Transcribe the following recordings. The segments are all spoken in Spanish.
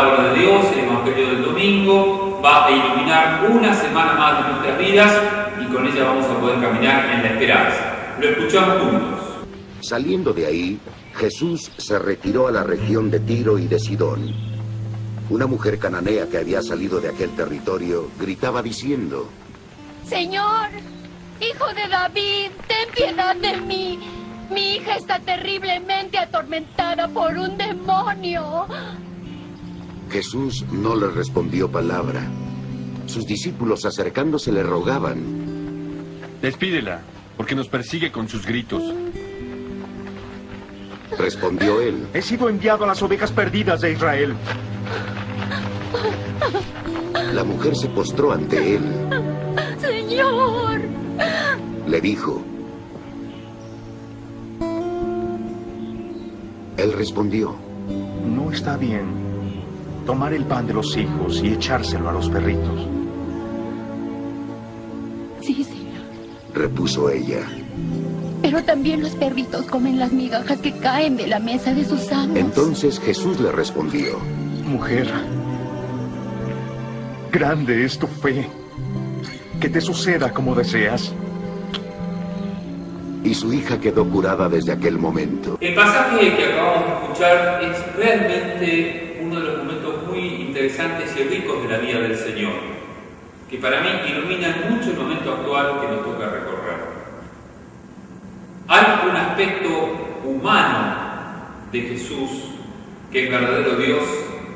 palabra de Dios, el Evangelio del domingo, va a iluminar una semana más de nuestras vidas y con ella vamos a poder caminar en la esperanza. Lo escuchamos juntos. Saliendo de ahí, Jesús se retiró a la región de Tiro y de Sidón. Una mujer cananea que había salido de aquel territorio gritaba diciendo: Señor, hijo de David, ten piedad de mí. Mi hija está terriblemente atormentada por un demonio. Jesús no le respondió palabra. Sus discípulos acercándose le rogaban: Despídela, porque nos persigue con sus gritos. Respondió él: He sido enviado a las ovejas perdidas de Israel. La mujer se postró ante él. Señor. Le dijo. Él respondió: No está bien tomar el pan de los hijos y echárselo a los perritos. Sí, señor. Repuso ella. Pero también los perritos comen las migajas que caen de la mesa de sus amos. Entonces Jesús le respondió: Mujer, grande es tu fe. Que te suceda como deseas. Y su hija quedó curada desde aquel momento. El pasaje que acabamos de escuchar es realmente uno de los momentos muy interesantes y ricos de la vida del Señor, que para mí ilumina mucho el momento actual que nos toca recorrer. Hay un aspecto humano de Jesús, que es verdadero Dios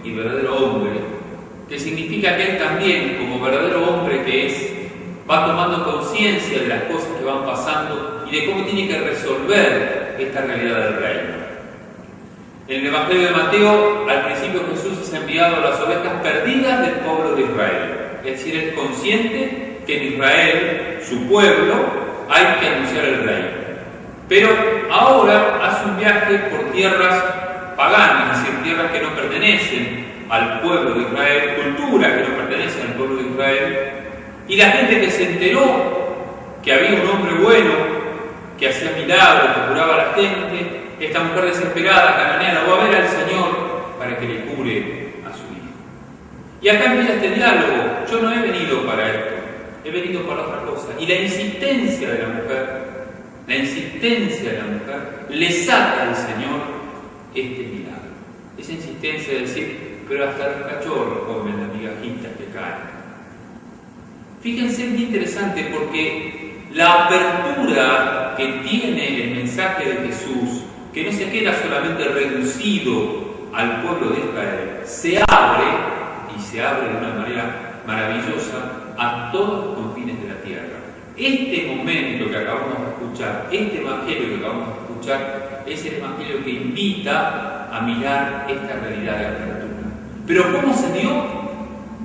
y verdadero hombre, que significa que Él también, como verdadero hombre que es, va tomando conciencia de las cosas que van pasando y de cómo tiene que resolver esta realidad del reino. En el Evangelio de Mateo, al principio Jesús es enviado a las ovejas perdidas del pueblo de Israel. Es decir, es consciente que en Israel, su pueblo, hay que anunciar el reino. Pero ahora hace un viaje por tierras paganas, es decir, tierras que no pertenecen al pueblo de Israel, culturas que no pertenecen al pueblo de Israel, y la gente que se enteró que había un hombre bueno, que hacía milagros, que curaba a la gente, esta mujer desesperada, cananea, va a ver al Señor para que le cure a su hijo. Y acá empieza este diálogo: yo no he venido para esto, he venido para otra cosa. Y la insistencia de la mujer le saca al Señor este milagro. Esa insistencia de decir: pero hasta los cachorros comen las migajitas que caen. Fíjense qué interesante, porque la apertura que tiene el mensaje de Jesús, que no se queda solamente reducido al pueblo de Israel, se abre, y se abre de una manera maravillosa, a todos los confines de la tierra. Este momento que acabamos de escuchar, este evangelio que acabamos de escuchar, es el evangelio que invita a mirar esta realidad de apertura. Pero ¿cómo se dio?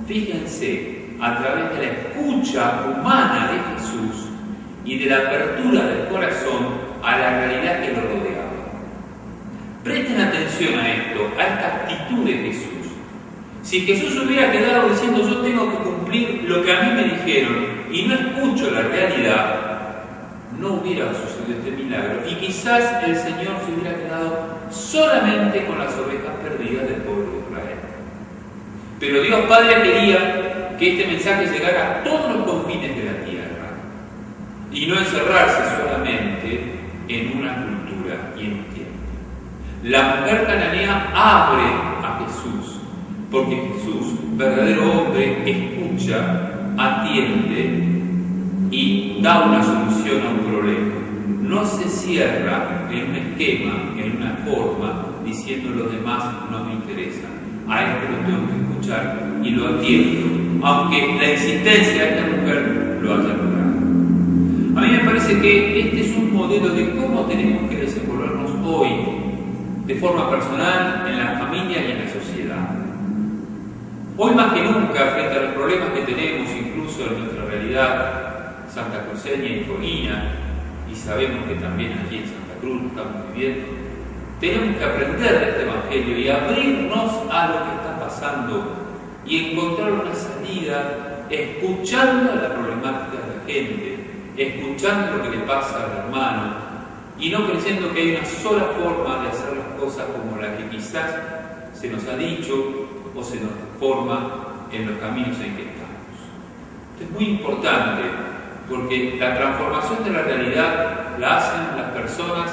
Fíjense, a través de la escucha humana de Jesús y de la apertura del corazón a la realidad que lo rodeaba. Presten atención a esto, a esta actitud de Jesús. Si Jesús hubiera quedado diciendo: yo tengo que cumplir lo que a mí me dijeron, y no escucho la realidad, no hubiera sucedido este milagro, y quizás el Señor se hubiera quedado solamente con las ovejas perdidas del pueblo de Israel. Pero Dios Padre quería que este mensaje llegara a todos los confines de la tierra y no encerrarse solamente en una cultura y en un tiempo. La mujer cananea abre a Jesús, porque Jesús, verdadero hombre, escucha, atiende y da una solución a un problema. No se cierra en un esquema, en una forma, diciendo: los demás no me interesan, a este lo tengo que escuchar y lo atiendo, aunque la insistencia de esta mujer lo haya logrado. A mí me parece que este es un modelo de cómo tenemos que desenvolvernos hoy, de forma personal, en la familia y en la sociedad. Hoy más que nunca, frente a los problemas que tenemos, incluso en nuestra realidad santacruceña y forina, y sabemos que también aquí en Santa Cruz lo estamos viviendo, tenemos que aprender de este Evangelio y abrirnos a lo que está pasando y encontrar una salida escuchando la problemática de la gente, escuchando lo que le pasa al hermano y no creyendo que hay una sola forma de hacer las cosas como la que quizás se nos ha dicho o se nos forma en los caminos en que estamos. Esto es muy importante porque la transformación de la realidad la hacen las personas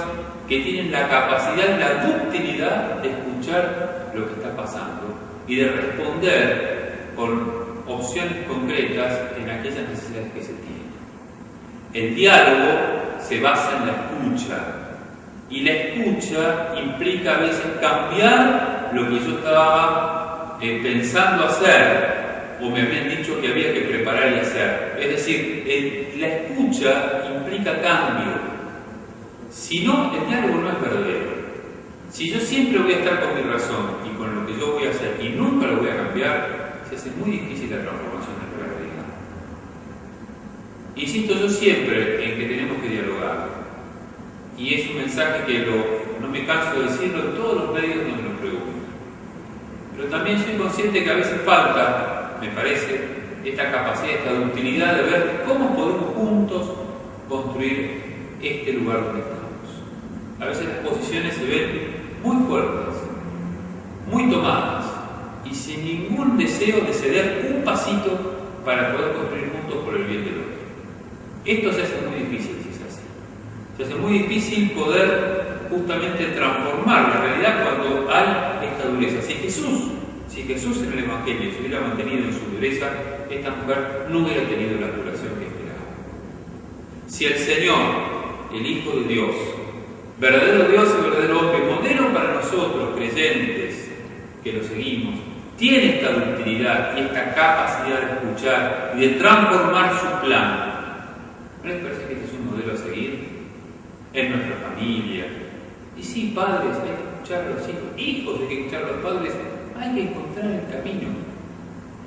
que tienen la capacidad y la ductilidad de escuchar lo que está pasando y de responder con opciones concretas en aquellas necesidades que se tienen. El diálogo se basa en la escucha, y la escucha implica a veces cambiar lo que yo estaba pensando hacer o me habían dicho que había que preparar y hacer. Es decir, la escucha implica cambio. Si no, el diálogo no es verdadero. Si yo siempre voy a estar con mi razón y con lo que yo voy a hacer y nunca lo voy a cambiar, se hace muy difícil la transformación de la realidad. Insisto yo siempre en que tenemos que dialogar, y es un mensaje que no me canso de decirlo en todos los medios donde nos preguntan. Pero también soy consciente que a veces falta, me parece, esta capacidad, esta ductilidad de ver cómo podemos juntos construir este lugar donde estamos. A veces las posiciones se ven muy fuertes, muy tomadas, y sin ningún deseo de ceder un pasito para poder construir juntos por el bien del otro. Esto se hace muy difícil si es así. Se hace muy difícil poder justamente transformar la realidad cuando hay esta dureza. Si Jesús en el Evangelio se hubiera mantenido en su dureza, esta mujer no hubiera tenido la curación que esperaba. Si el Señor, el Hijo de Dios, verdadero Dios y verdadero hombre, modelo para nosotros, creyentes, que lo seguimos, tiene esta ductilidad y esta capacidad de escuchar y de transformar su plan, ¿no les parece que este es un modelo a seguir? En nuestra familia. Y sí, padres, hay que escuchar a los hijos hay que escuchar a los padres, hay que encontrar el camino.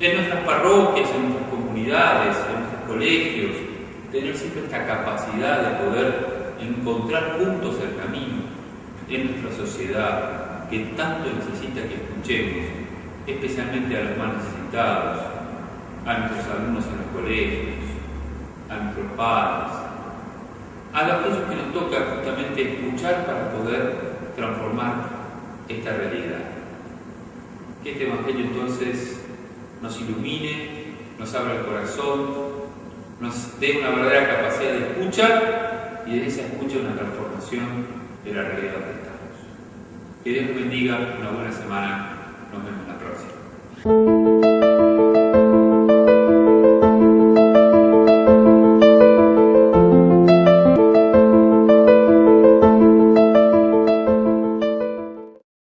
En nuestras parroquias, en nuestras comunidades, en nuestros colegios, tener siempre esta capacidad de poder encontrar juntos el camino en nuestra sociedad, que tanto necesita que escuchemos, especialmente a los más necesitados, a nuestros alumnos en los colegios, a nuestros padres, a aquellos que nos toca justamente escuchar para poder transformar esta realidad. Que este Evangelio entonces nos ilumine, nos abra el corazón, nos dé una verdadera capacidad de escucha y de esa escucha una transformación de la realidad donde estamos. Que Dios nos bendiga, una buena semana, nos vemos la próxima.